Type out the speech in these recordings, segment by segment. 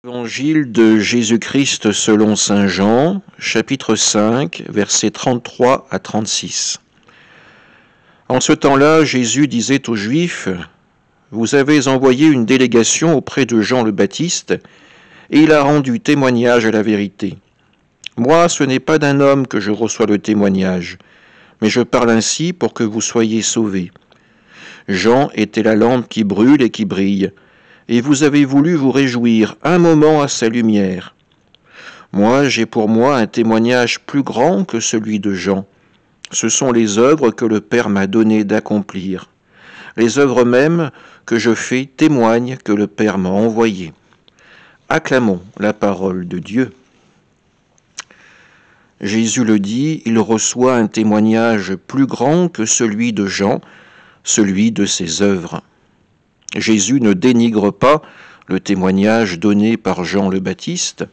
Évangile de Jésus-Christ selon saint Jean, chapitre 5, versets 33 à 36. En ce temps-là, Jésus disait aux Juifs, « Vous avez envoyé une délégation auprès de Jean le Baptiste, et il a rendu témoignage à la vérité. Moi, ce n'est pas d'un homme que je reçois le témoignage, mais je parle ainsi pour que vous soyez sauvés. Jean était la lampe qui brûle et qui brille, et vous avez voulu vous réjouir un moment à sa lumière. Moi, j'ai pour moi un témoignage plus grand que celui de Jean. Ce sont les œuvres que le Père m'a donné d'accomplir. Les œuvres mêmes que je fais témoignent que le Père m'a envoyé. Acclamons la parole de Dieu. Jésus le dit, il reçoit un témoignage plus grand que celui de Jean, celui de ses œuvres. Jésus ne dénigre pas le témoignage donné par Jean le Baptiste,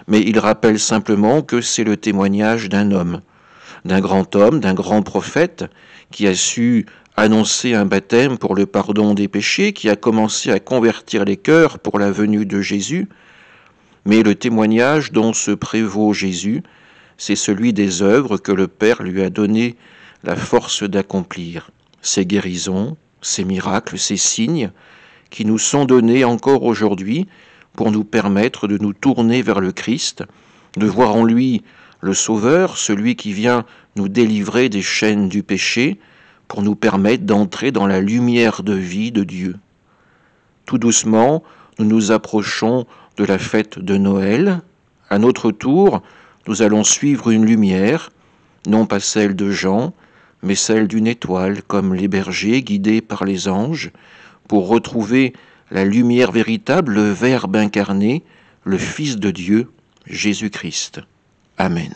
mais il rappelle simplement que c'est le témoignage d'un homme, d'un grand prophète, qui a su annoncer un baptême pour le pardon des péchés, qui a commencé à convertir les cœurs pour la venue de Jésus. Mais le témoignage dont se prévaut Jésus, c'est celui des œuvres que le Père lui a donné la force d'accomplir, ses guérisons, ces miracles, ces signes qui nous sont donnés encore aujourd'hui pour nous permettre de nous tourner vers le Christ, de voir en lui le Sauveur, celui qui vient nous délivrer des chaînes du péché, pour nous permettre d'entrer dans la lumière de vie de Dieu. Tout doucement, nous nous approchons de la fête de Noël. À notre tour, nous allons suivre une lumière, non pas celle de Jean, mais celle d'une étoile, comme les bergers guidés par les anges, pour retrouver la lumière véritable, le Verbe incarné, le Fils de Dieu, Jésus-Christ. Amen.